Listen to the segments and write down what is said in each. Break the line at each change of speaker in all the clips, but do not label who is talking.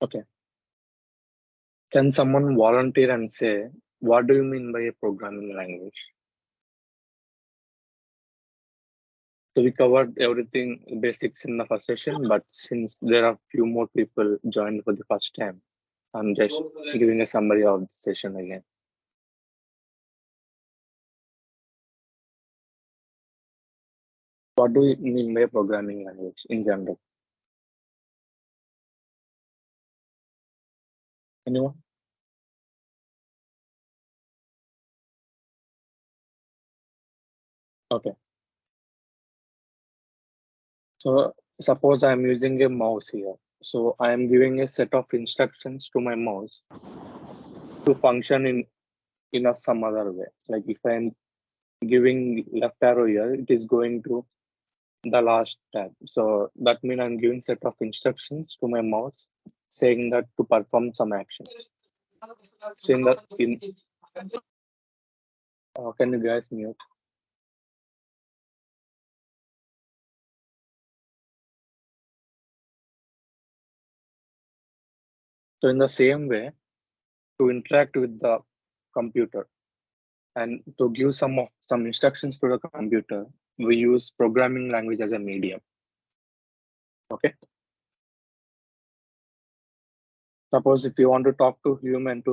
Okay. Can someone volunteer and say, what do you mean by a programming language? So we covered everything basics in the first session, but since there are few more people joined for the first time, I'm just giving a summary of the session again. What do you mean by programming language in general? Anyone? Okay. So suppose I'm using a mouse here. So I am giving a set of instructions to my mouse to function in a some other way. Like if I'm giving left arrow here, it is going to the last tab. So that means I'm giving set of instructions to my mouse saying that to perform some actions. So can you guys mute? So in the same way, to interact with the computer and to give some instructions to the computer, we use programming language as a medium. Okay. Suppose if you want to talk to human,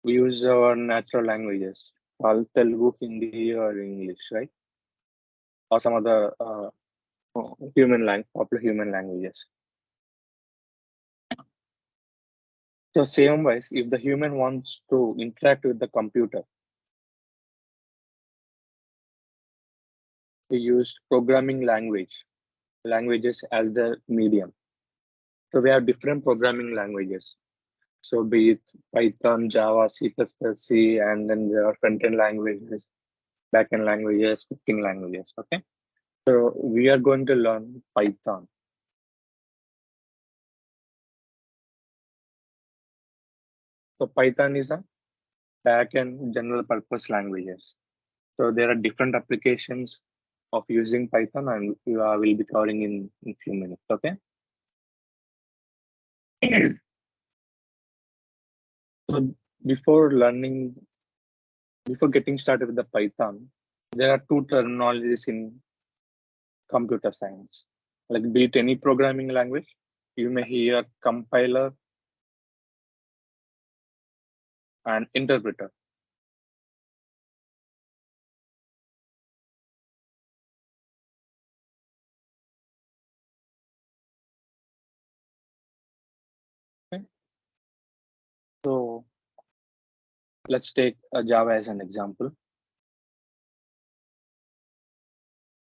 we use our natural languages, all Telugu, Hindi, or English, right? Or some other popular human languages. So same wise, if the human wants to interact with the computer, we use programming languages as the medium. So we have different programming languages. So be it Python, Java, C++, C, and then there are front-end languages, back-end languages, scripting languages. Okay. So we are going to learn Python. So Python is a back-end general purpose languages. So there are different applications of using Python, and we will be covering in few minutes. Okay. So before getting started with the Python, there are two terminologies in computer science. Like be it any programming language, you may hear compiler and interpreter. Okay. So let's take Java as an example.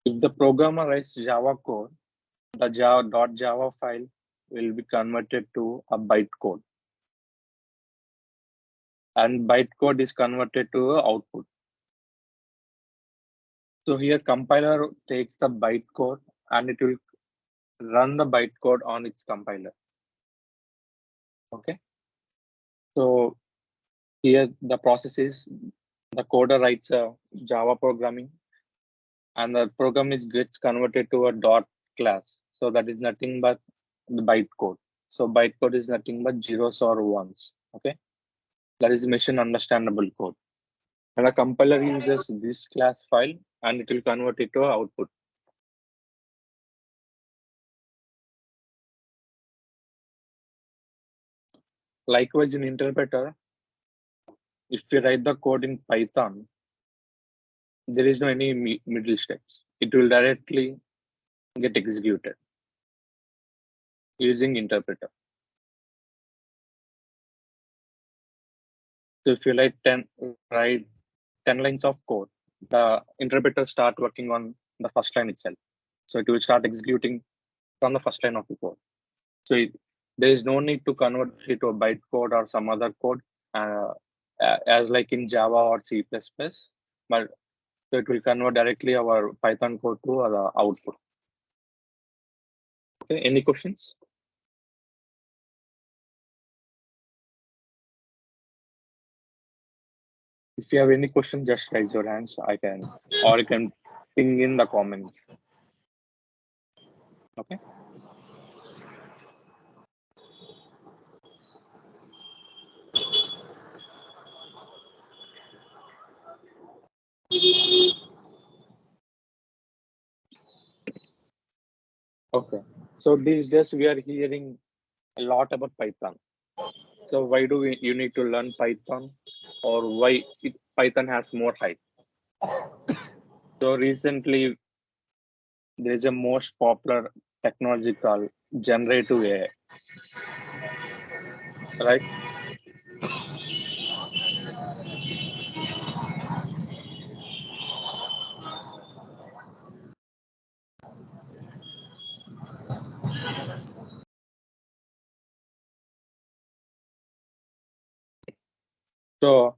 If the programmer writes Java code, the .java file will be converted to a bytecode, and bytecode is converted to output. So here compiler takes the bytecode and it will run the bytecode on its compiler. Okay. So here the process is the coder writes a Java programming and the program gets converted to a dot class. So that is nothing but the bytecode. So bytecode is nothing but zeros or ones. Okay. That is machine understandable code. And the compiler uses this class file and it will convert it to output. Likewise, in interpreter, if you write the code in Python, there is no any middle steps. It will directly get executed using interpreter. So if you write 10 lines of code, the interpreter start working on the first line itself. So it will start executing from the first line of the code. So there is no need to convert it to a bytecode or some other code as like in Java or C++, but so it will convert directly our Python code to the output. Okay, any questions? If you have any question, just raise your hands. Or you can ping in the comments. Okay. Okay. So these days we are hearing a lot about Python. So why do you need to learn Python, or why Python has more hype? So recently there is a most popular technology called generative AI, right? So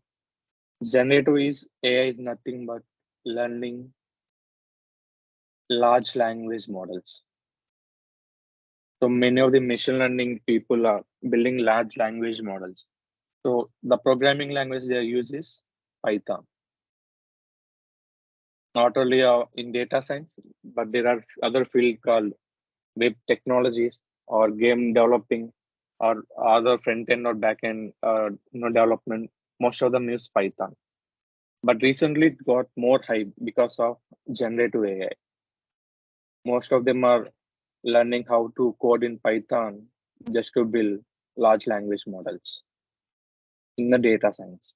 generative is AI is nothing but learning large language models. So many of the machine learning people are building large language models. So the programming language they use is Python. Not only in data science, but there are other fields called web technologies or game developing or other front end or back end development. Most of them use Python. But recently it got more hype because of generative AI. Most of them are learning how to code in Python just to build large language models in the data science.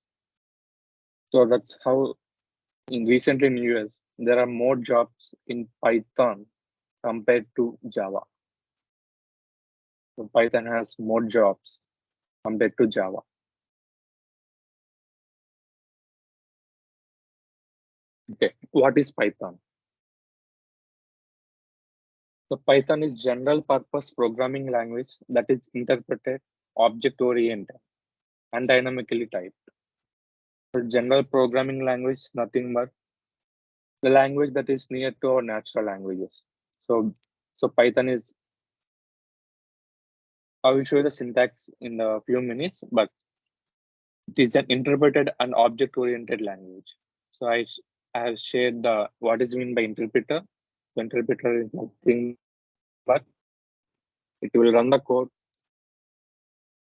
So that's how in recently in US there are more jobs in Python compared to Java. So Python has more jobs compared to Java. Okay, what is Python? So Python is general purpose programming language that is interpreted, object oriented, and dynamically typed. So general programming language, nothing but the language that is near to our natural languages. So so Python is, I will show you the syntax in a few minutes, but it is an interpreted and object oriented language. So I have shared the what is mean by interpreter. So interpreter is nothing but it will run the code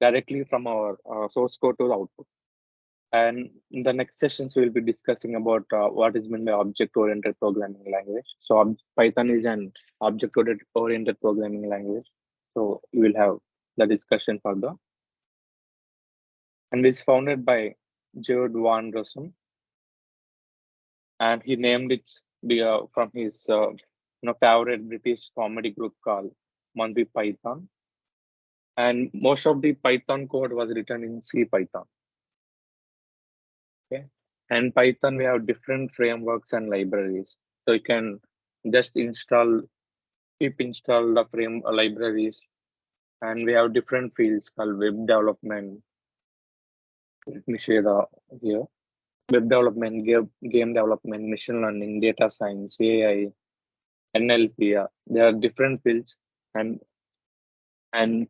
directly from our source code to the output. And in the next sessions, we will be discussing about what is meant by object-oriented programming language. So Python is an object-oriented programming language. So we will have the discussion further. And it's founded by Jared Van Rossum, and he named it from his favorite British comedy group called Monty Python. And most of the Python code was written in C Python. Okay. And Python, we have different frameworks and libraries. So you can just keep install the frame libraries. And we have different fields called web development. Let me share the here. Web development, game development, machine learning, data science, AI, NLP. There are different fields, and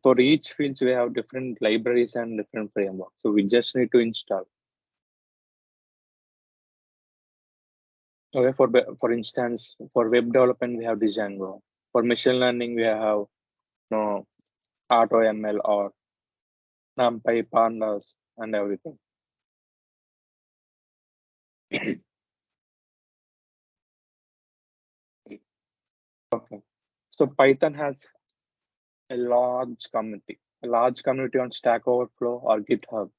for each fields we have different libraries and different frameworks. So we just need to install. Okay, for instance, for web development we have Django. For machine learning we have no AutoML or NumPy, Pandas, and everything. Okay. So Python has a large community on Stack Overflow or GitHub.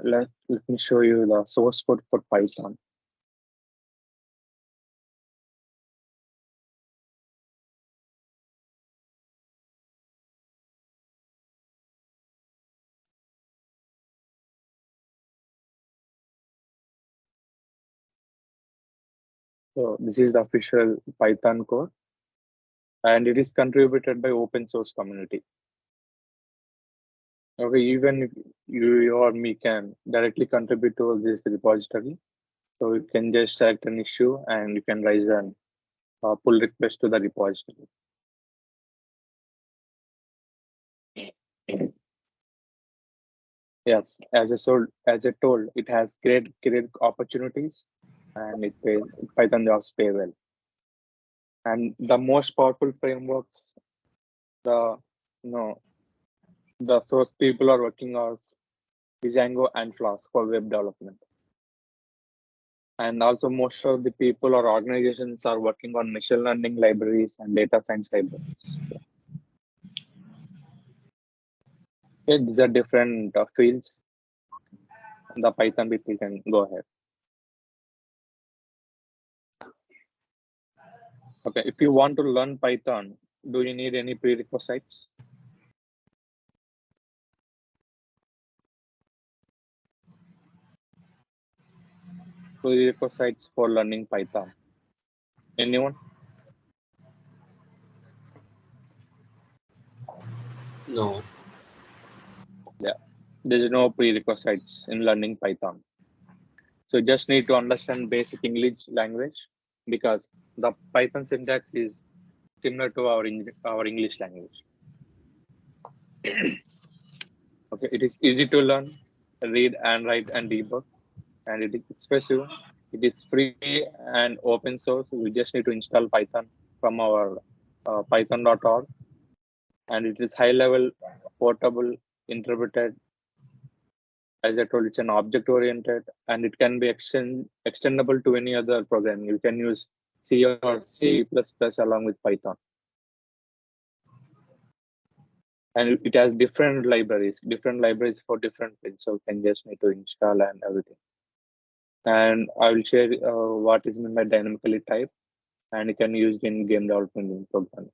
Let me show you the source code for Python. So this is the official Python code, and it is contributed by open source community. Okay, even if you or me can directly contribute to this repository, so you can just select an issue and you can raise an pull request to the repository. Yes, as I told, it has great career opportunities, and Python jobs pay well. And the most powerful frameworks, the you know the source people are working on Django and Flask for web development. And also most of the people or organizations are working on machine learning libraries and data science libraries. Okay, these are different fields. The Python people can go ahead. Okay, if you want to learn Python, do you need any prerequisites? Prerequisites for learning Python. Anyone?
No.
Yeah, there is no prerequisites in learning Python. So you just need to understand basic English language because the Python syntax is similar to our English language. Okay, it is easy to learn, read and write and debug, and it is expressive. It is free and open source. We just need to install Python from our python.org, and it is high level, portable, interpreted. As I told, it's an object oriented, and it can be extendable to any other program. You can use C or C++ along with Python. And it has different libraries for different things. So you can just need to install and everything. And I will share what is meant by dynamically type, and you can use it in game development in programming.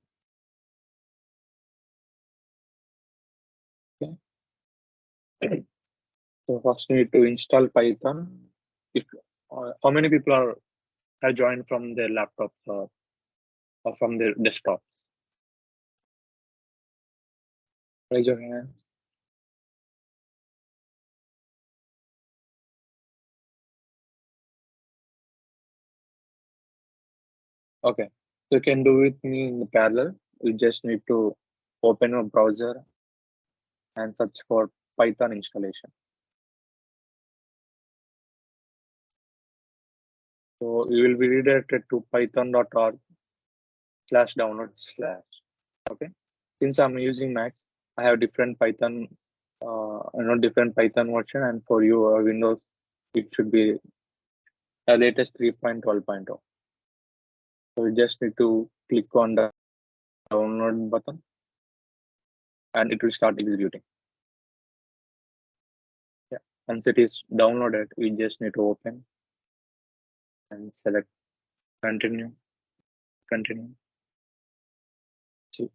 Okay. So first you need to install Python. If how many people are joined from their laptops or from their desktops? Raise your hand. Okay. So you can do it in the parallel. You just need to open a browser and search for Python installation. So you will be redirected to python.org/download/. Okay. Since I'm using Macs, I have different Python, different Python version, and for you, Windows, it should be the latest 3.12.0. So you just need to click on the download button, and it will start executing. Yeah. Once it is downloaded, we just need to open and select continue, continue. So,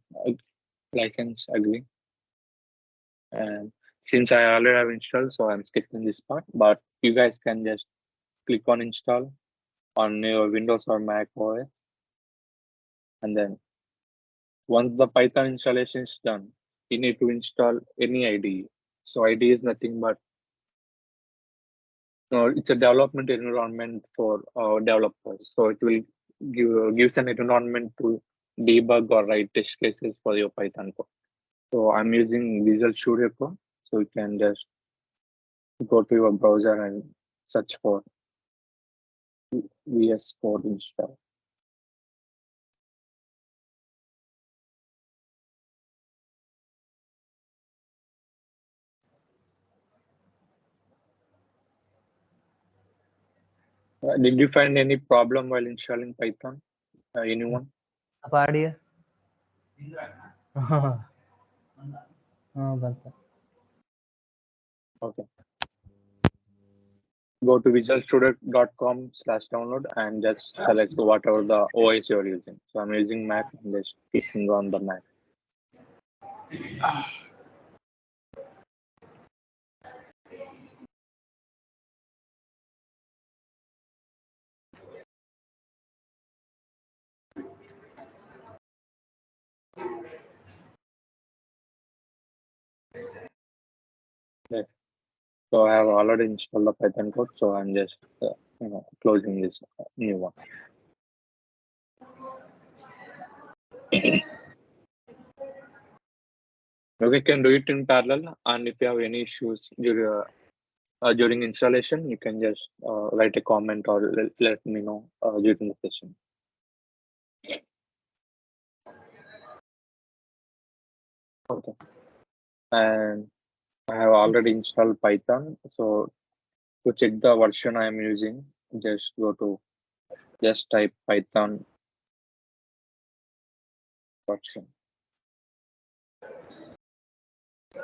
license agree. And since I already have installed, so I'm skipping this part. But you guys can just click on install on your Windows or Mac OS, and then once the Python installation is done, you need to install any IDE. So IDE is nothing but it's a development environment for developers. So it will gives an environment to debug or write test cases for your Python code. So I'm using Visual Studio Code. So you can just go to your browser and search for VS Code install. Did you find any problem while installing Python? Anyone?
पाड़िए हाँ बनता
Okay. Go to visualstudio.com/download and just select whatever the OS you're using. So I'm using Mac and just clicking on the Mac. Okay. So I have already installed the Python code, so I'm just closing this new one. Okay, can do it in parallel, and if you have any issues during installation, you can just write a comment or let me know during the session. Okay, and I have already installed Python. So to check the version I am using, just go to, just type Python version.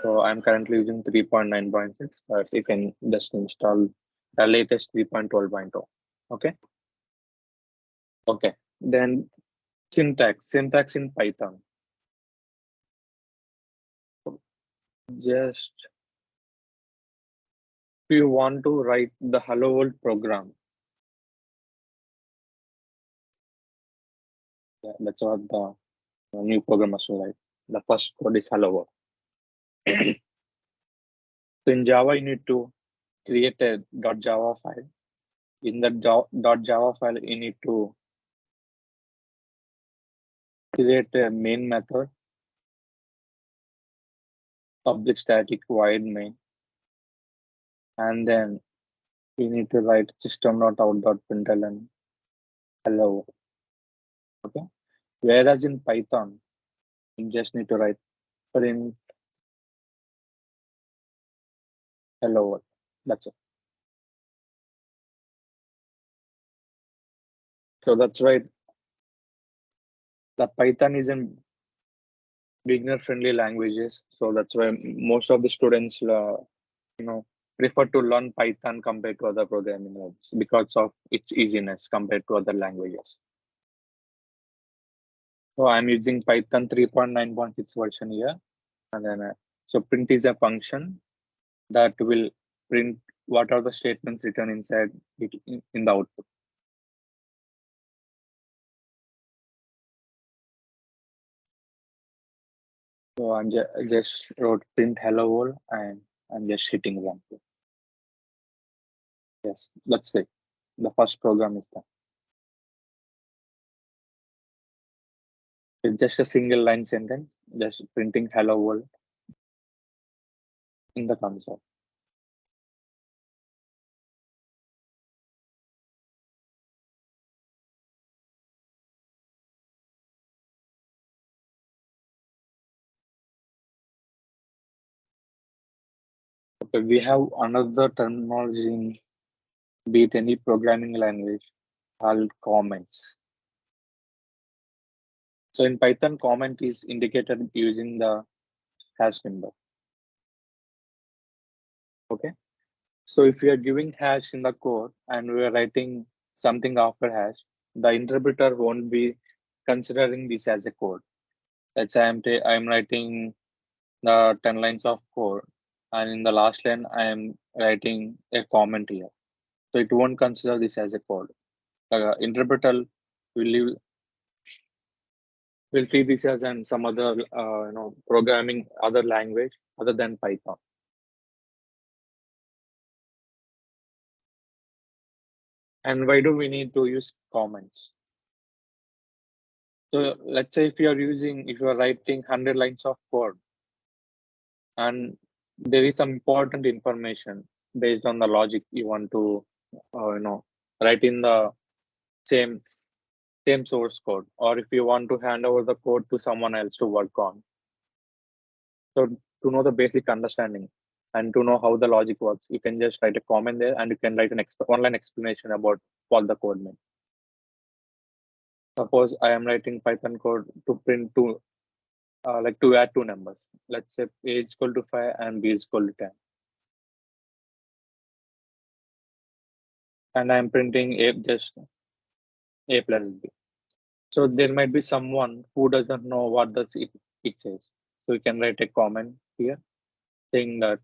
So I'm currently using 3.9.6, but you can just install the latest 3.12.0. Okay. Okay. Then syntax in Python. Just if you want to write the hello world program, yeah, that's what the new programmers will write. The first code is hello world. So in Java, you need to create a .java file. In the .java file, you need to create a main method, public static void main, and then you need to write system.out.println hello. Okay. Whereas in Python, you just need to write print hello world. That's it. So that's why the Python is in beginner friendly languages. So that's why most of the students, prefer to learn Python compared to other programming languages because of its easiness compared to other languages. So I'm using Python 3.9.6 version here. And then, so print is a function that will print what are the statements written inside it in the output. So I just wrote print hello world and I'm just hitting run. Yes, that's it. The first program is done. It's just a single line sentence, just printing hello world in the console. Okay, we have another terminology in be it any programming language called comments. So in Python, comment is indicated using the hash symbol. Okay. So if we are giving hash in the code and we are writing something after hash, the interpreter won't be considering this as a code. Let's say I'm writing the 10 lines of code, and in the last line I am writing a comment here. So it won't consider this as a code. The interpreter will we'll treat this as some other programming other language other than Python. And why do we need to use comments? So let's say if you are writing 100 lines of code and there is some important information based on the logic you want to write in the same same source code, or if you want to hand over the code to someone else to work on. So to know the basic understanding and to know how the logic works, you can just write a comment there and you can write an online explanation about what the code means. Suppose I am writing Python code to print two, like to add two numbers. Let's say A is equal to 5 and B is equal to 10. And I am printing A just A plus B. So there might be someone who doesn't know what does it says. So you can write a comment here saying that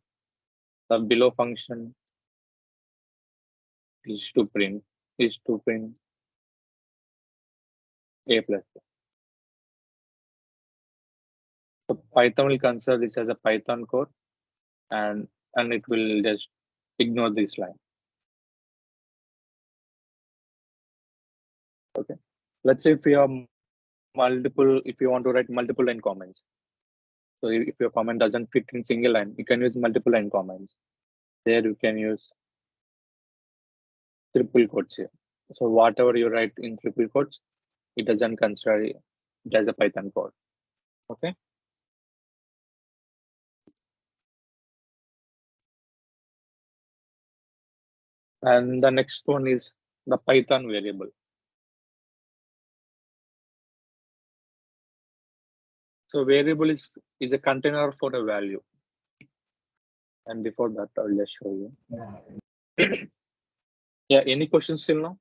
the below function is to print A plus B. So Python will consider this as a Python code and it will just ignore this line. Okay. Let's say if you have if you want to write multiple line comments. So if your comment doesn't fit in single line, you can use multiple line comments. There you can use triple quotes here. So whatever you write in triple quotes, it doesn't consider it as a Python code. Okay. And the next one is the Python variable. So variable is a container for a value. And before that, I'll just show you. Yeah, any questions till now?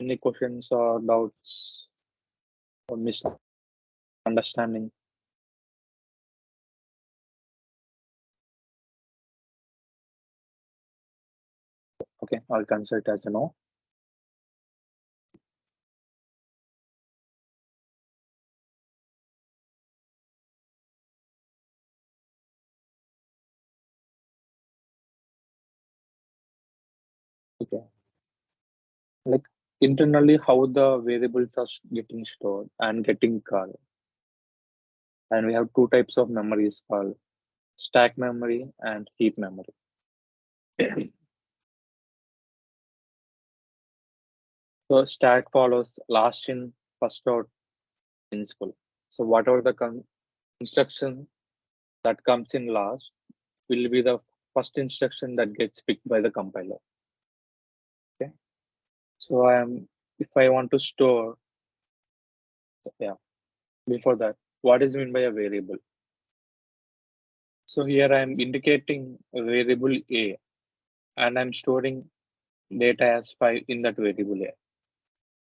Any questions or doubts or misunderstanding? Okay, I'll consider it as a no. Okay. Like internally, how the variables are getting stored and getting called. And we have two types of memories called stack memory and heap memory. So stack follows last in, first out principle. So whatever the instruction that comes in last will be the first instruction that gets picked by the compiler. Okay. So if I want to store, yeah, before that, what is meant by a variable? So here I'm indicating a variable A and I'm storing data as 5 in that variable A.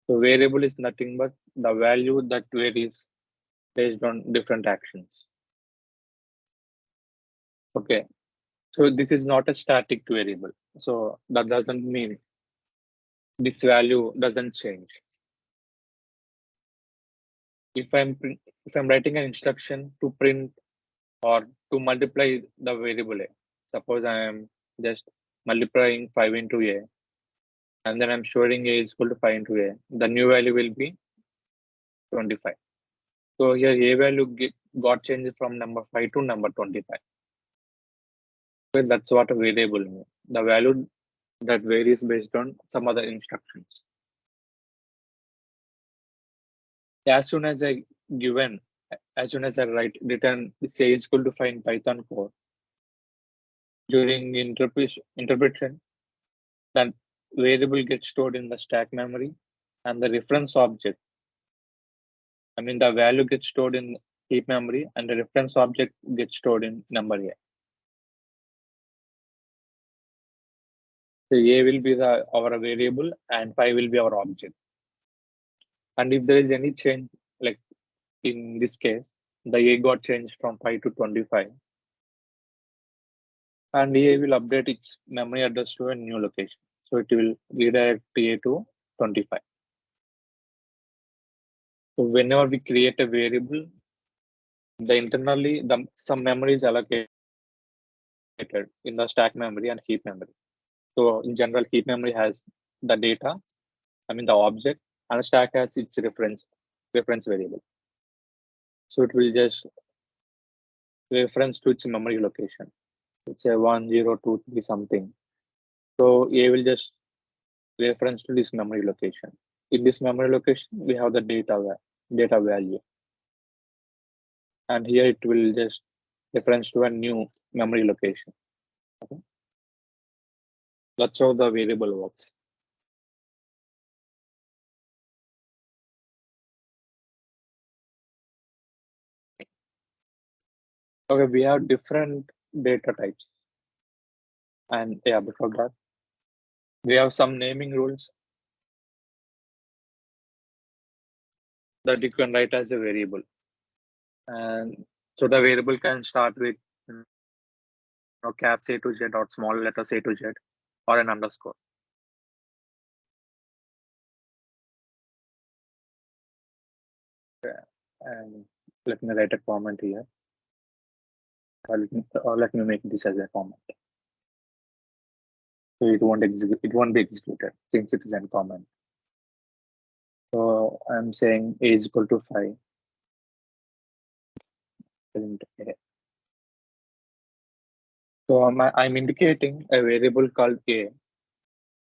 So variable is nothing but the value that varies based on different actions. Okay. So this is not a static variable. So that doesn't mean this value doesn't change. If I'm writing an instruction to print or to multiply the variable A, suppose I am just multiplying 5 into A, and then I'm storing A is equal to 5 into A, the new value will be 25. So here A value got changed from number 5 to number 25. So that's what a variable means. The value that varies based on some other instructions. As soon as I given, as soon as I return say is equal to 5 in Python code, during interpretation, that variable gets stored in the stack memory and the reference object, I mean the value gets stored in heap memory and the reference object gets stored in number A. So A will be our variable and 5 will be our object. And if there is any change, like in this case, the A got changed from 5 to 25, and A will update its memory address to a new location. So it will redirect A to 25. So whenever we create a variable, internally some memory is allocated in the stack memory and heap memory. So in general, heap memory has the data, I mean the object, and the stack has its reference variable. So it will just reference to its memory location. It's a 1023 something. So A will just reference to this memory location. In this memory location, we have the data value. And here it will just reference to a new memory location. Okay. That's how the variable works. Okay, we have different data types. And yeah, before that, we have some naming rules that you can write as a variable. And so the variable can start with caps A to Z or small letters A to Z or an underscore. And let me write a comment here. Or let me make this as a comment. So it won't be executed since it is a comment. So I'm saying A is equal to 5. Print A. So I'm indicating a variable called A,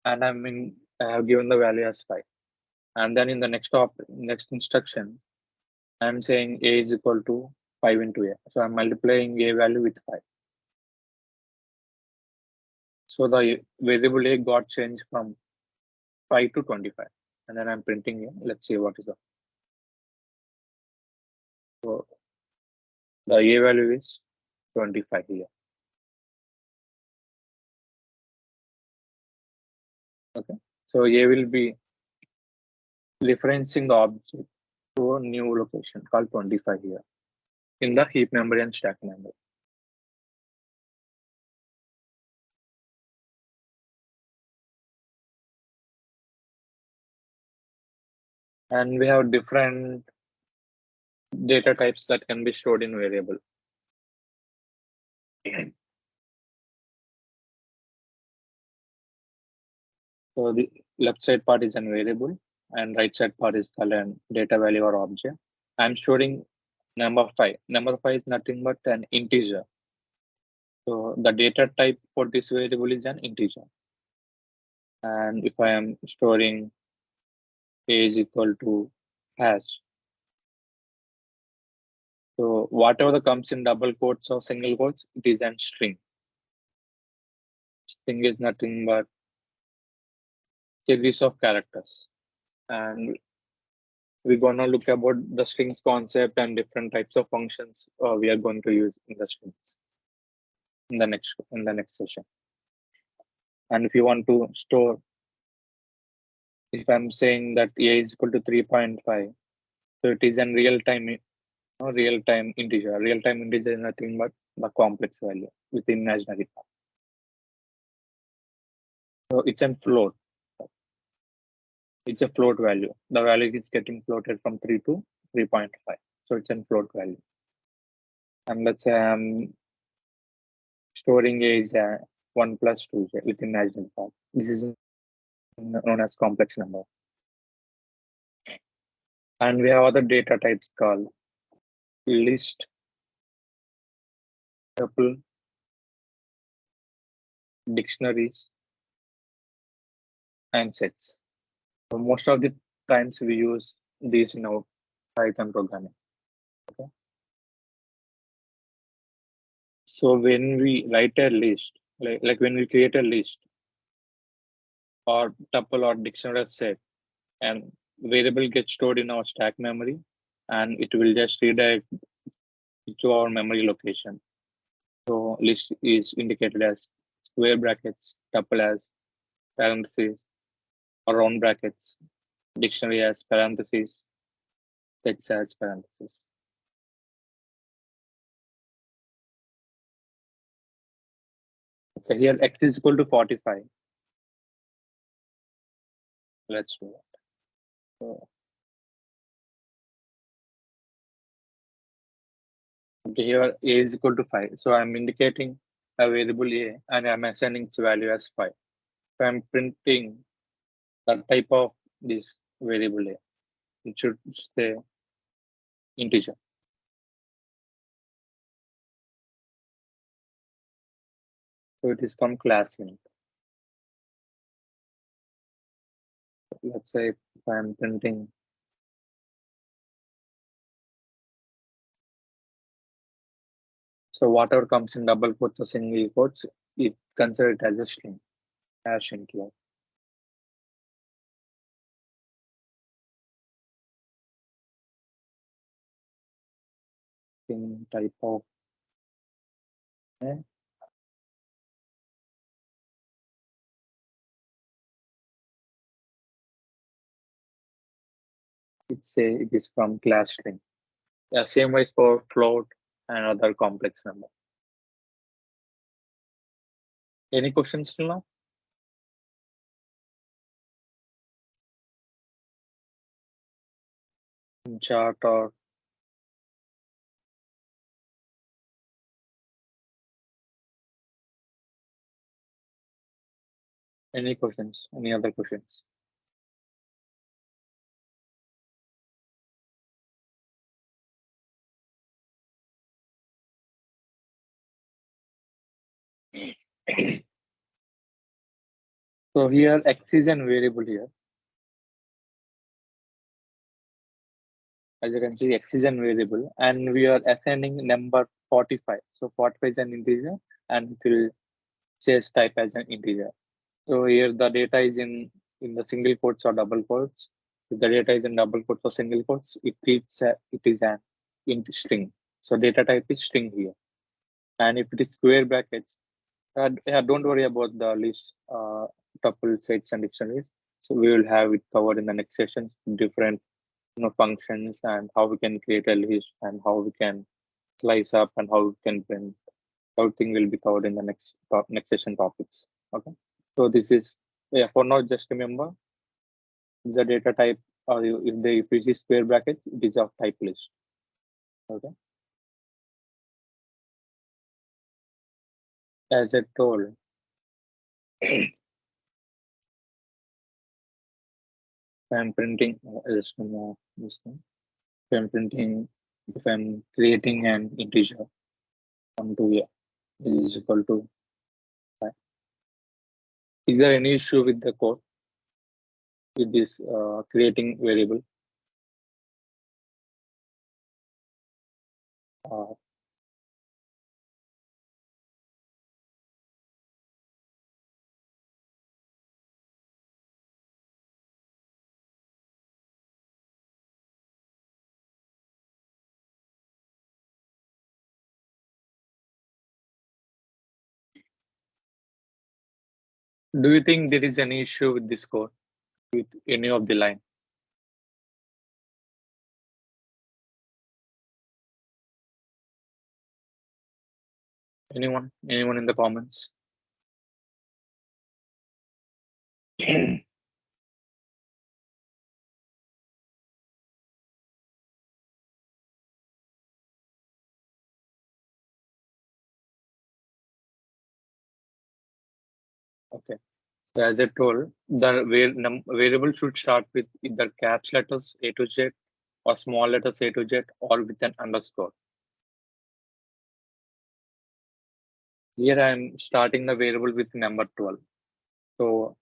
and I have given the value as 5. And then in the next instruction, I'm saying A is equal to 5 into a. So I'm multiplying a value with 5. So the variable a got changed from 5 to 25. And then I'm printing a. Let's see what is the. So the a value is 25 here. Okay. So a will be referencing the object to a new location called 25 here in the heap memory and stack memory. And we have different data types that can be stored in variable. So the left side part is an variable and right side part is called an data value or object. I'm storing number 5. Number 5 is nothing but an integer. So the data type for this variable is an integer. And if I am storing a is equal to hash, so whatever that comes in double quotes or single quotes, it is an string. String is nothing but series of characters. And we're gonna look about the strings concept and different types of functions we are going to use in the strings in the next session. And if you want to store, if I'm saying that a is equal to 3.5, so it is a real time integer. Real time integer is nothing but the complex value with imaginary part. So it's a float. It's a float value. The value is getting floated from 3 to 3.5. So it's a float value. And let's say I'm storing a is 1 plus 2 with imaginary part. This is known as complex number. And we have other data types called list, tuple, dictionaries, and sets. So most of the times we use these in our Python programming. Okay. So when we write a list, like when we create a list or tuple or dictionary set, and variable gets stored in our stack memory, and it will just redirect to our memory location. So list is indicated as square brackets, tuple as parentheses, or round brackets, dictionary as parentheses, text as parentheses. Okay, here x is equal to 45. Let's do that. So, okay, here a is equal to 5. So I'm indicating a variable a and I'm assigning its value as 5. So I'm printing the type of this variable a. It should say integer. So it is from class int. Let's say if I'm printing, so whatever comes in double quotes or single quotes, it consider it as a string, hash int here. In type of it is from class string. Yeah, same way for float and other complex number. Any questions till now? In chart or any questions? Any other questions? So here x is an variable here. As you can see, x is an variable, and we are assigning number 45. So 45 is an integer, and it will chase type as an integer. So here the data is in the single quotes or double quotes. If the data is in double quotes or single quotes, it is an int string. So data type is string here. And if it is square brackets, yeah, don't worry about the list, tuple sets and dictionaries. So we will have it covered in the next sessions, different functions and how we can create a list and how we can slice up and how we can print. Everything will be covered in the next session topics. Okay. So this is, yeah, for now, just remember the data type, or if you see square bracket, it is of type list. Okay. As I told, I'm printing just this thing. If I'm printing, if I'm creating an integer onto here is equal to 5. Is there any issue with the code with this creating variable? Uh, do you think there is any issue with this code with any of the line? Anyone? Anyone in the comments? Okay. So as I told, the variable should start with either caps letters A to Z or small letters A to Z or with an underscore. Here I am starting the variable with number 12. So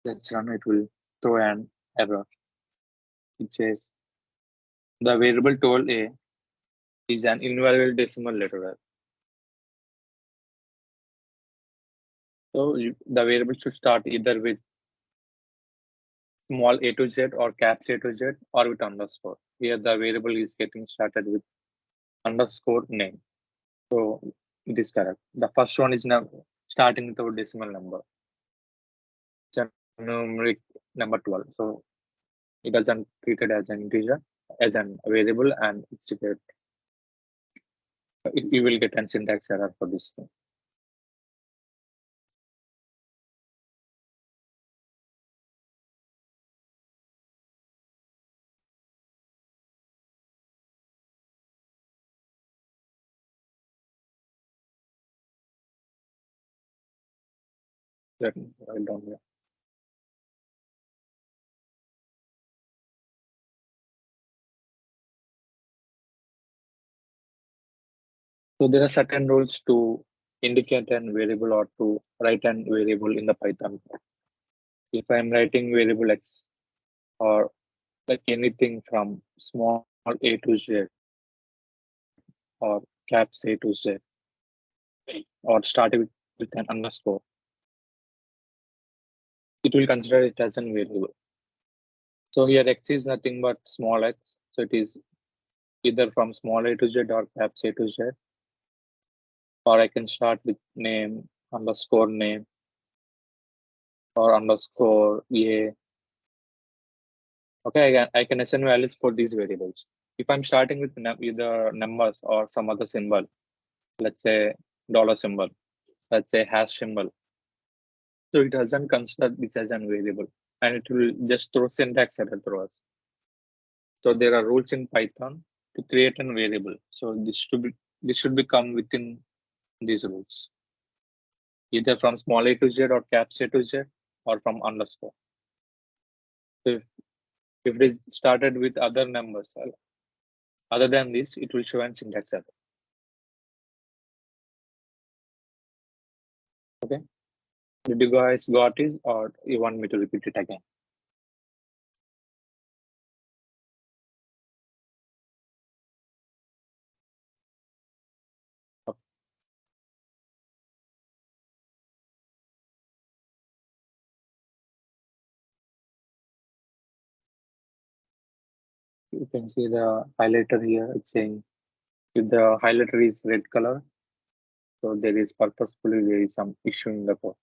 let's run, it will throw an error. It says the variable 12A is an invalid decimal letter. So the variable should start either with small A to Z or caps A to Z or with underscore. Here the variable is getting started with underscore name. So it is correct. The first one is now starting with our decimal number. It's a numeric number 12. So it doesn't treat it as an integer, as an variable, and you will get an syntax error for this thing. Let me write down here. So there are certain rules to indicate an variable or to write an variable in the Python code. If I'm writing variable x or like anything from small a to z or caps a to z or starting with an underscore, it will consider it as a variable. So here x is nothing but small x. So it is either from small a to z or caps a to z, or I can start with name, underscore name, or underscore a. Okay, I can assign values for these variables. If I'm starting with either numbers or some other symbol, let's say dollar symbol, let's say hash symbol, so it doesn't consider this as a variable, and it will just throw syntax error through us. So there are rules in Python to create a variable. So this should become within these rules, either from small a to z or caps a to z or from underscore. So if it is started with other numbers, other than this, it will show an syntax error. Okay. Did you guys got it, or you want me to repeat it again? You can see the highlighter here. It's saying if the highlighter is red color, so there is purposefully there is some issue in the code.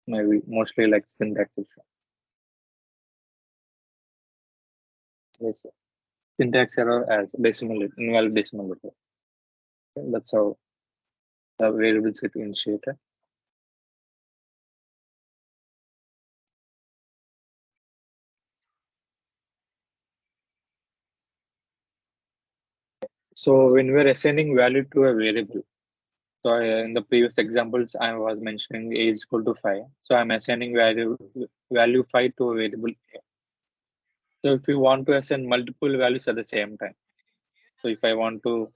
Maybe mostly like syntax issue. Yes, syntax error as decimal invalid decimal letter. Okay, that's how the variables get initiated. So when we're assigning value to a variable, so in the previous examples, I was mentioning a is equal to 5. So I'm assigning value 5 to a variable a. So if you want to assign multiple values at the same time, so if I want to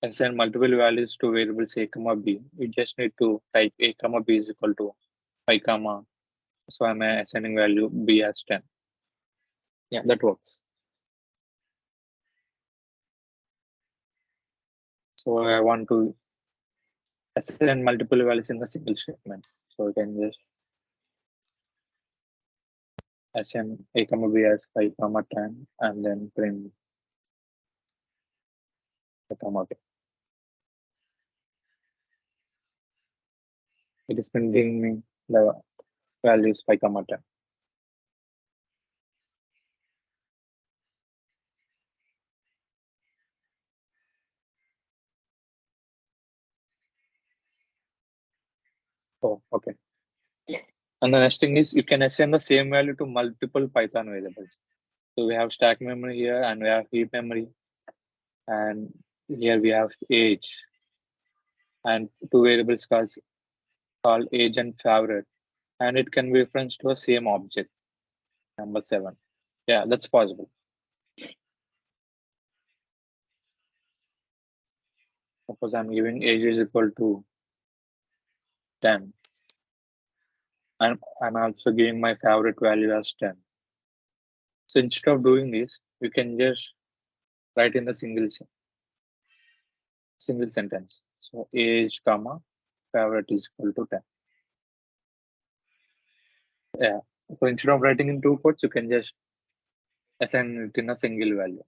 assign multiple values to variables a comma b, you just need to type a comma b is equal to 5 comma. So I'm assigning value b as 10. Yeah, that works. So I want to assign multiple values in a single statement. So I can just assign a comma b as 5 comma 10 and then print a comma b. It is printing me the values 5 comma 10. Oh, okay. And the next thing is you can assign the same value to multiple Python variables. So we have stack memory here and we have heap memory. And here we have age and two variables called age and favorite. And it can be referenced to a same object. Number 7. Yeah, that's possible. Suppose I'm giving age is equal to 10. And I'm also giving my favorite value as 10. So instead of doing this, you can just write in the single sentence. So age comma favorite is equal to 10. Yeah. So instead of writing in two quotes, you can just assign it in a single value.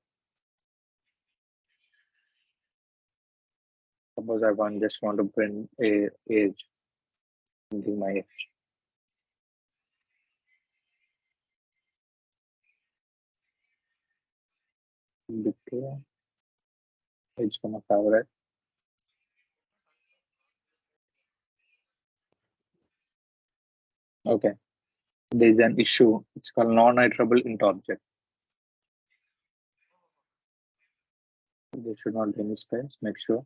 Suppose just want to print a age into my age. Declare age comma favorite. Okay. There is an issue. It's called non-iterable int object. There should not be any space. Make sure.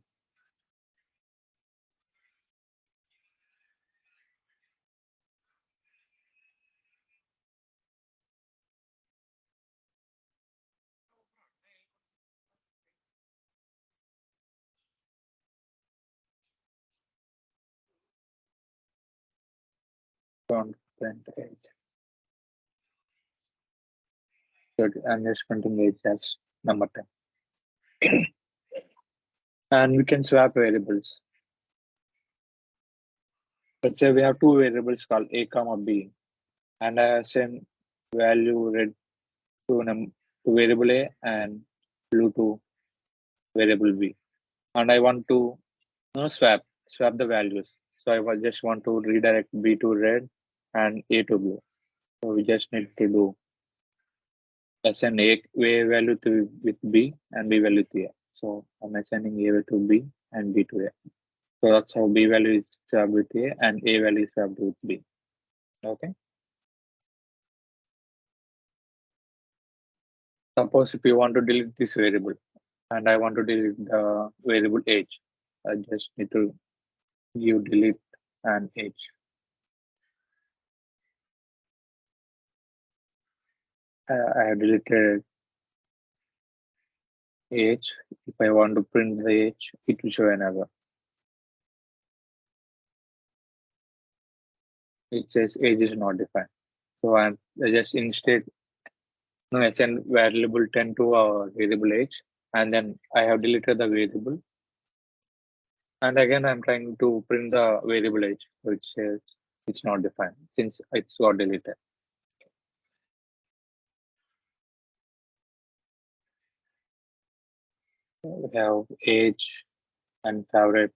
Don't print age. So I'm just printing age as number 10. And we can swap variables. Let's say we have two variables called a comma b, and I assign value red to variable a and blue to variable b, and I want to swap the values. So I just want to redirect b to red and a to blue. So we just need to do assign a value to with b and b value to a. So I'm assigning a to b and b to a. So that's how b value is swapped with a and a value is swapped with b. Okay. Suppose if you want to delete this variable and I want to delete the variable age, I just need to give delete and age. I have deleted age. If I want to print the age, it will show another. It says age is not defined. So I just instead assign variable 10 to a variable age, and then I have deleted the variable. And again, I'm trying to print the variable age, which says it's not defined since it's got deleted. We have age and favorite.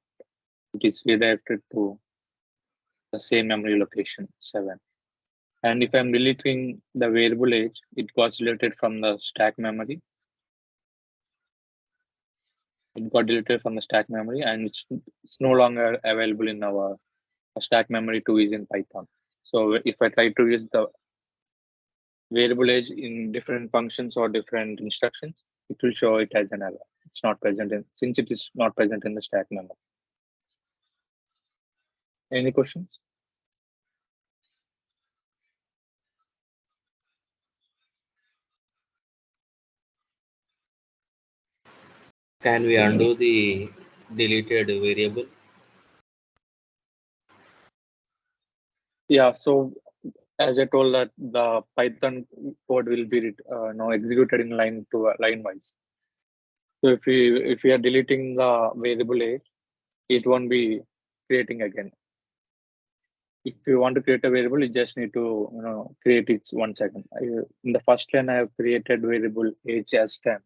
It is redirected to the same memory location 7. And if I'm deleting the variable age, it got deleted from the stack memory. It got deleted from the stack memory, and it's no longer available in our stack memory 2 is in Python. So if I try to use the variable age in different functions or different instructions, it will show it as an error. It's not present in, since it is not present in the stack memory. Any questions?
Can we undo the deleted variable?
Yeah. So as I told that the Python code will be now executed in line to line wise. So if we are deleting the variable age, it won't be creating again. If you want to create a variable, you just need to create it 1 second. In the first line, I have created variable age as 10,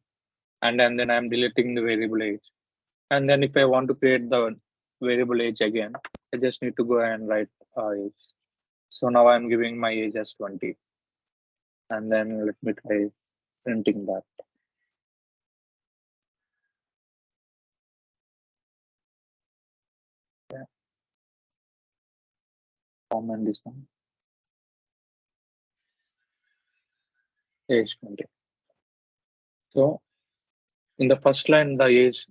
and then I'm deleting the variable age. And then if I want to create the variable age again, I just need to go and write age. So now I'm giving my age as 20, and then let me try printing that. Yeah, comment this one, age 20. So in the first line, the age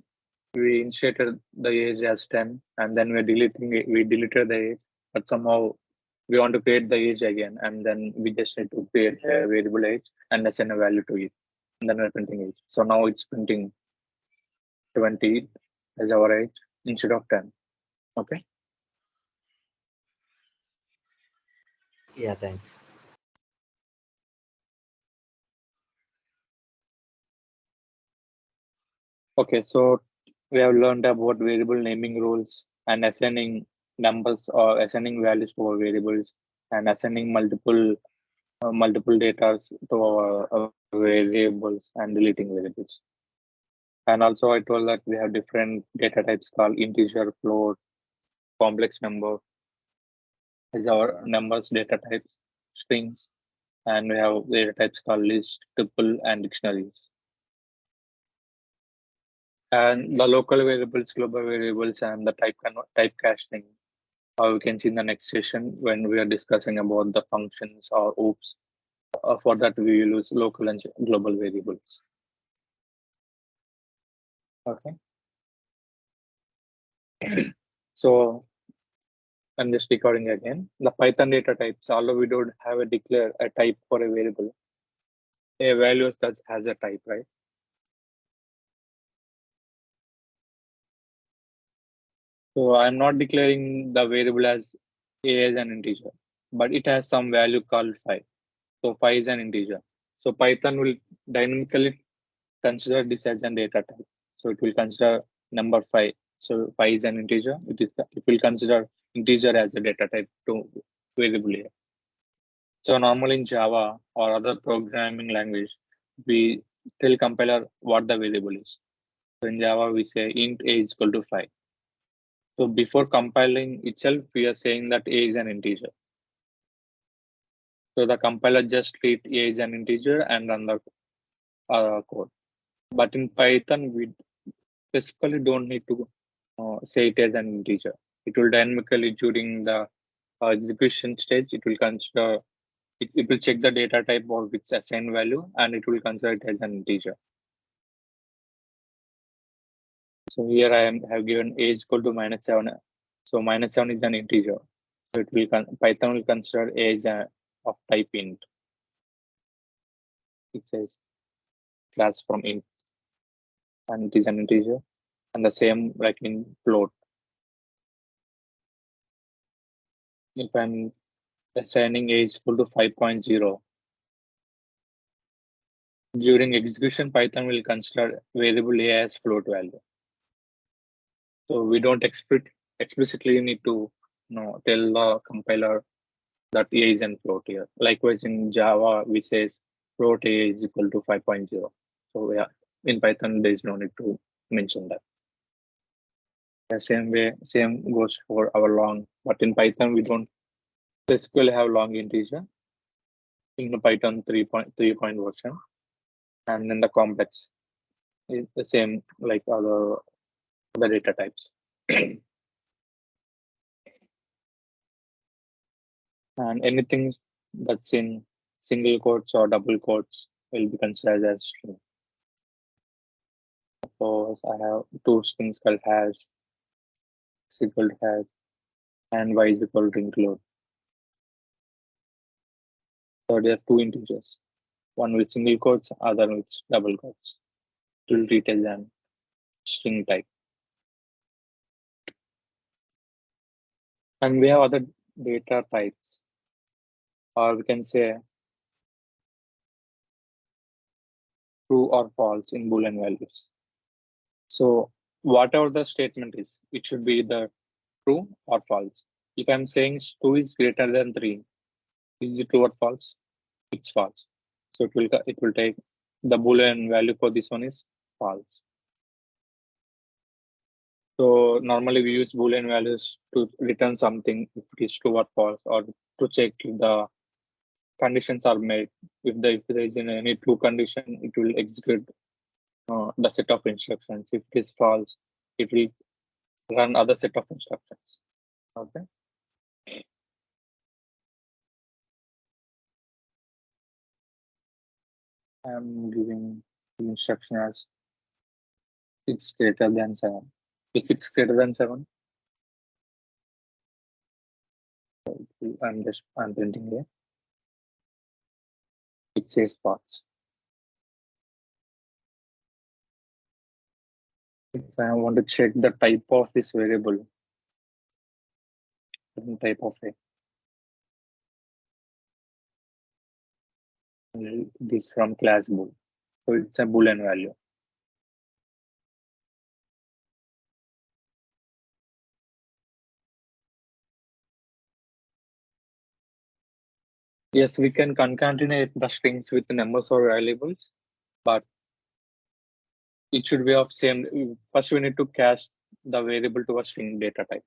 we initiated the age as 10, and then we're deleting it, we deleted the age, but somehow we want to create the age again, and then we just need to create a variable age and assign a value to it, and then we're printing age. So now it's printing 20 as our age instead of 10. Okay.
Yeah, thanks.
Okay. So we have learned about variable naming rules and assigning numbers or assigning values to our variables and assigning multiple data to our variables and deleting variables. And also I told that we have different data types called integer, float, complex number as our numbers data types, strings, and we have data types called list, tuple, and dictionaries. And the local variables, global variables, and the type casting. We can see in the next session when we are discussing about the functions or oops. For that, we will use local and global variables. Okay. So I'm just recording again. The Python data types, although we don't have a declare a type for a variable, a value that has a type, right? So I'm not declaring the variable as a as an integer, but it has some value called 5. So 5 is an integer. So Python will dynamically consider this as a data type. So it will consider number 5. So 5 is an integer. It will consider integer as a data type to variable here. So normally in Java or other programming language, we tell compiler what the variable is. So in Java, we say int a is equal to 5. So before compiling itself, we are saying that a is an integer. So the compiler just treat a as an integer and run the code. But in Python, we specifically don't need to say it as an integer. It will dynamically during the execution stage, it will consider it will check the data type of its assigned value and it will consider it as an integer. So here have given a is equal to -7. So -7 is an integer. So it will Python will consider a as of type int. It says class from int and it is an integer. And the same like in float. If I'm assigning a is equal to 5.0, during execution, Python will consider variable a as float value. So we don't explicitly need to tell the compiler that a is an float here. Likewise, in Java, we says float a is equal to 5.0. So yeah, in Python, there is no need to mention that. The same goes for our long, but in Python we don't specifically have long integer in the Python 3.3 version, and then the complex is the same like other data types. And anything that's in single quotes or double quotes will be considered as string. Suppose I have two strings called hash, is equal to hash, and y is equal to include. So there are two integers, one with single quotes, other with double quotes. It will treat as an string type. And we have other data types, or we can say true or false in Boolean values. So whatever the statement is, it should be the true or false. If I'm saying 2 is greater than 3, is it true or false? It's false. So it will take the Boolean value for this one is false. So normally we use Boolean values to return something if it is true or false, or to check if the conditions are met. If there is any true condition, it will execute the set of instructions. If it is false, it will run other set of instructions. Okay. I'm giving the instruction as 6 greater than 7. Is 6 greater than 7? I'm printing here. It says false. If I want to check the type of this variable, different type of a, this from class bool. So it's a Boolean value. Yes, we can concatenate the strings with numbers or variables, but it should be of same. First, we need to cast the variable to a string data type.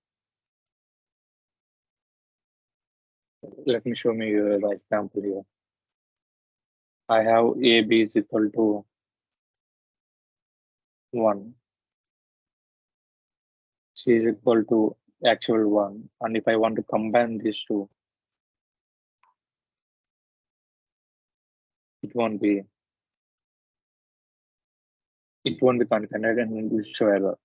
Let me show you the example here. I have a b is equal to 1. C is equal to actual 1. And if I want to combine these two, it won't be concatenated and it will show error.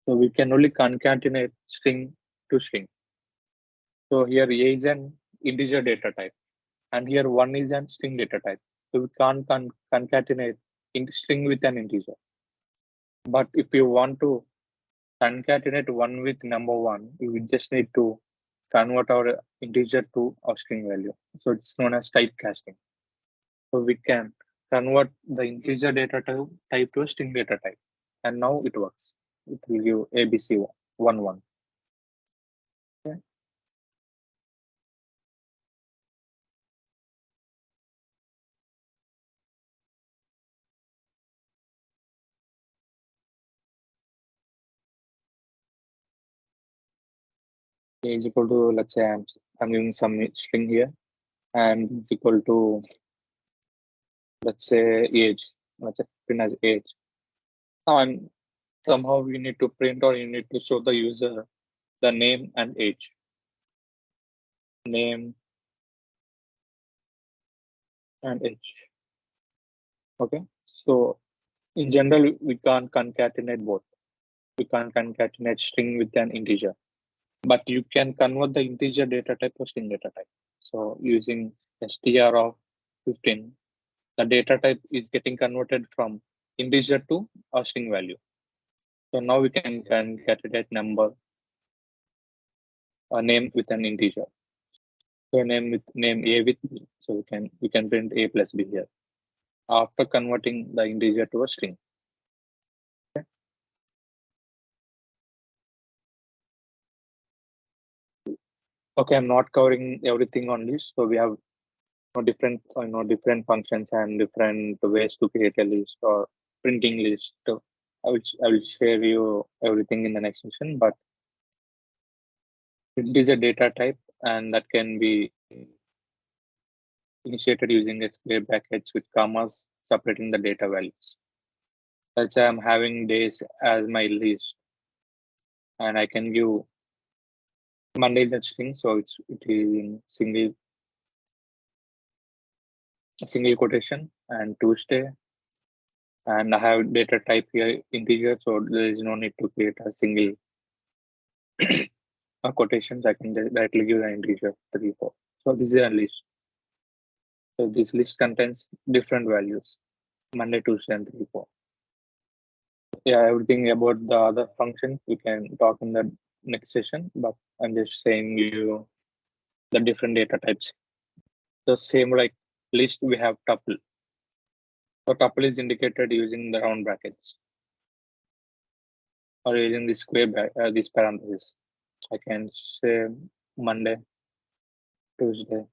So we can only concatenate string to string. So here A is an integer data type, and here 1 is an string data type. So we can't concatenate string with an integer. But if you want to concatenate 1 with number 1, we just need to convert our integer to a string value. So it's known as typecasting. So we can convert the integer data type to a string data type. And now it works. It will give ABC 1 1. Okay. A is equal to, let's say I'm giving some string here, and it's equal to, let's say, age. Let's say print as age. Now somehow we need to print, or you need to show the user the name and age. Name and age. Okay. So in general, we can't concatenate both. We can't concatenate string with an integer, but you can convert the integer data type to string data type. So using str of 15, the data type is getting converted from integer to a string value. So now we can concatenate a name with an integer. So name a with b. So we can print a plus b here after converting the integer to a string. Okay. Okay, I'm not covering everything on this. So we have different functions and different ways to create a list or printing list. So I will share you everything in the next session. But it is a data type, and that can be initiated using a square brackets with commas separating the data values. Let's say I'm having days as my list, and I can give Monday is a string, so it is in single quotation, and Tuesday, and I have data type here integer, so there is no need to create a single quotations. I can directly give an integer 3, 4. So this is a list. So this list contains different values, Monday, Tuesday, and 3, 4. Yeah, everything about the other functions we can talk in the next session, but I'm just saying you the different data types. The same like list we have tuple. So tuple is indicated using the round brackets or using the this parenthesis. I can say Monday, Tuesday,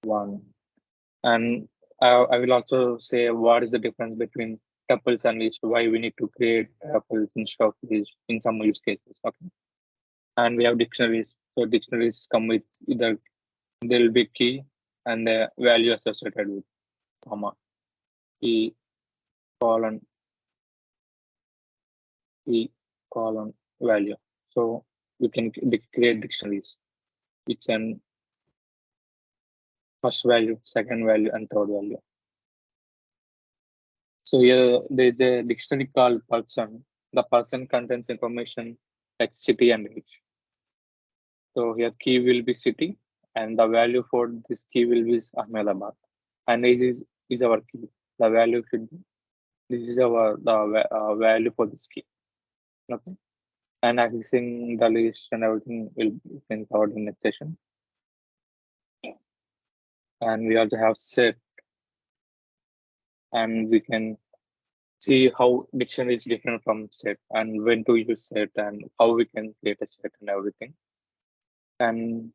1. And I will also say what is the difference between tuples and list, why we need to create tuples instead of list in some use cases. Okay. And we have dictionaries. So dictionaries come with either there will be key and the value associated with comma, key, colon, key, colon, value. So we can create dictionaries. It's an first value, second value, and third value. So here there's a dictionary called person. The person contains information like city and age. So here key will be city, and the value for this key will be Ahmedabad. And is our key. The value should be this is our value for this key. Okay. And accessing the list and everything will be covered in next session. And we also have set, and we can see how dictionary is different from set and when to use set and how we can create a set and everything. And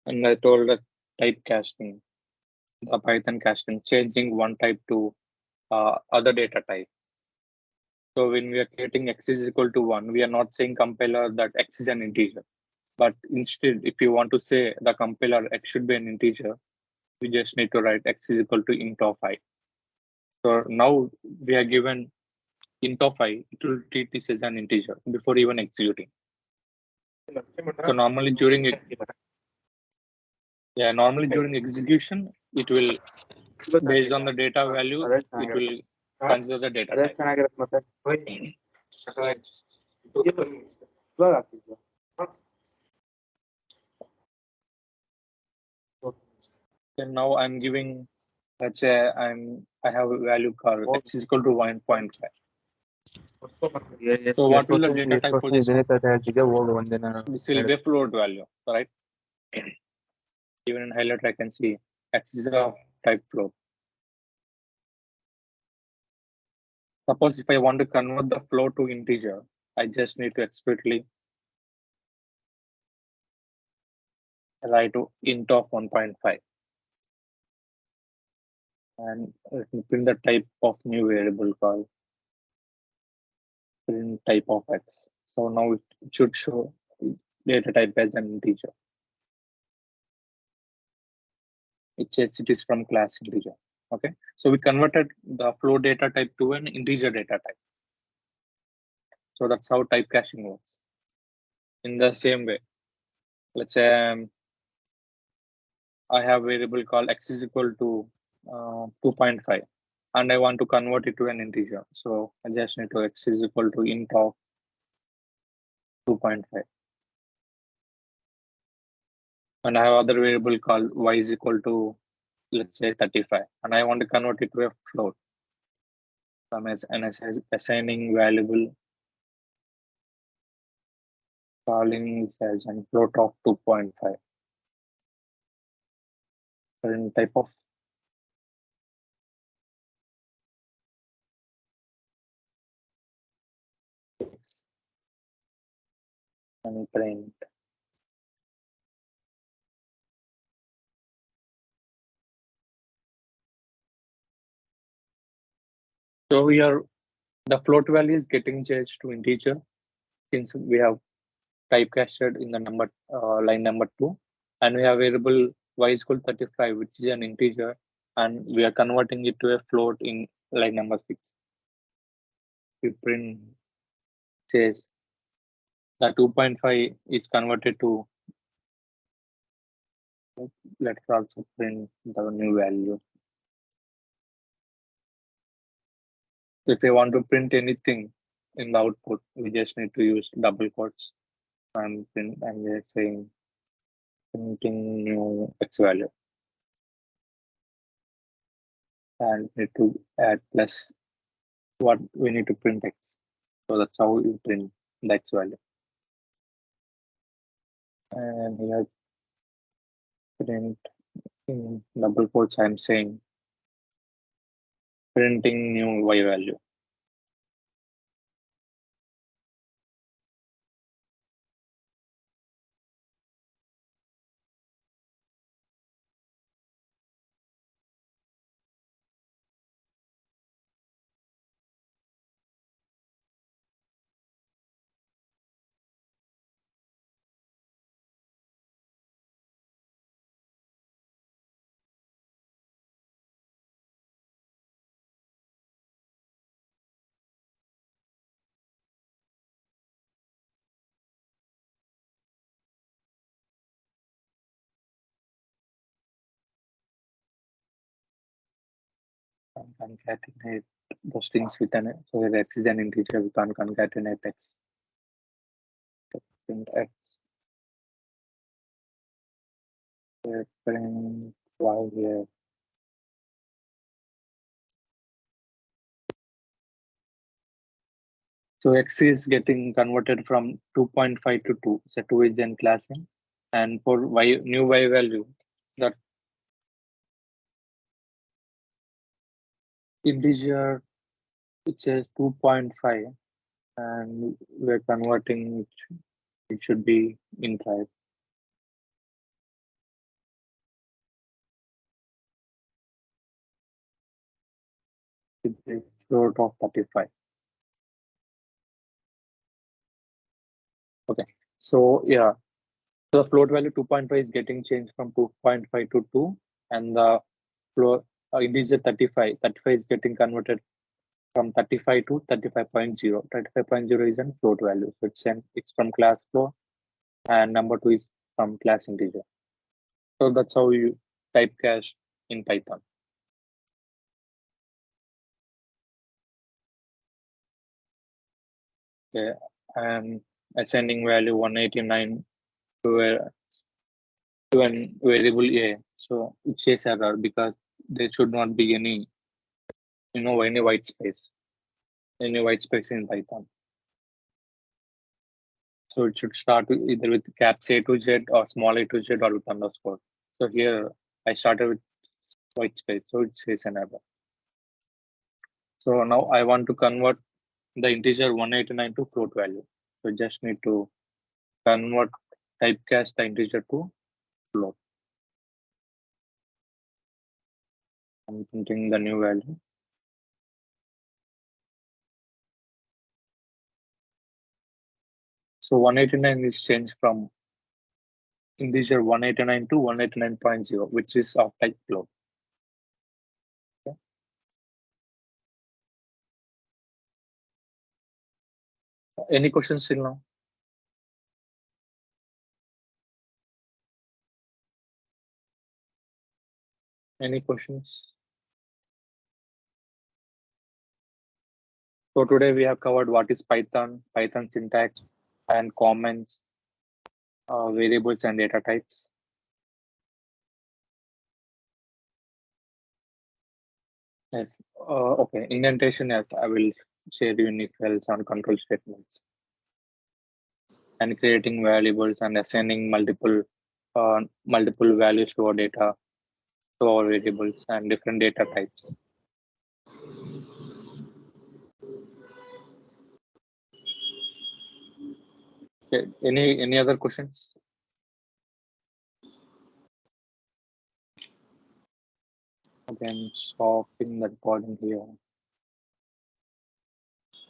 I told that type casting, the Python casting, changing one type to other data type. So when we are creating x is equal to 1, we are not saying compiler that x is an integer. But instead, if you want to say the compiler x should be an integer, we just need to write x is equal to int of I. So now we are given int of I, it will treat this as an integer before even executing. So normally during execution, it will based on the data value, it will consider the data type. And now I'm giving, let's say I have a value called x is equal to 1.5. So what will the data type for this one? This will be a float value, right? Even in highlighter, I can see x is of type float. Suppose if I want to convert the float to integer, I just need to explicitly write to int of 1.5. And let me print the type of new variable called print type of x. So now it should show data type as an integer. It says it is from class integer. Okay, so we converted the float data type to an integer data type. So that's how type caching works. In the same way, let's say I have variable called x is equal to 2.5, and I want to convert it to an integer. So I just need to x is equal to int of 2.5. And I have other variable called y is equal to, let's say, 35, and I want to convert it to a float. So I'm assigning variable calling as a float of 2.5. Current type of and print So here the float value is getting changed to integer since we have typecasted in the number line number 2, and we have variable y is equal to 35, which is an integer, and we are converting it to a float in line number 6. We print says the 2.5 is converted to, let's also print the new value. If you want to print anything in the output, we just need to use double quotes and print, and we're saying printing new x value, and need to add plus what we need to print x. So that's how you print the x value. And here print in double quotes, I'm saying printing new y value. And concatenate the strings with an, so if x is an integer, we can't concatenate x. Print x, print y here. So x is getting converted from 2.5 to 2. So 2 is then class in. And for y, new y value, that integer, it says 2.5, and we're converting it should be in type. It's a float of 35. Okay. So yeah, so the float value 2.5 is getting changed from 2.5 to 2, and the float integer 35 is getting converted from 35 to 35.0. 35.0 is a float value. So it's from class float, and number 2 is from class integer. So that's how you typecast in Python. Okay, and ascending value 189 to an variable a. So it says error because there should not be any any white space in Python. So it should start either with caps A to Z or small a to Z or with underscore. So here I started with white space, so it says an error. So now I want to convert the integer 189 to float value. So just need to convert typecast the integer to float. I'm printing the new value. So 189 is changed from integer 189 to 189.0, which is of type float. Okay. Any questions till now? Any questions? So today we have covered what is Python, Python syntax, and comments, variables, and data types. Yes. Okay. Indentation. Yes, I will share unique files on control statements, and creating variables and assigning multiple values to our data, to our variables, and different data types. Okay. Any other questions? Again, stopping the recording here.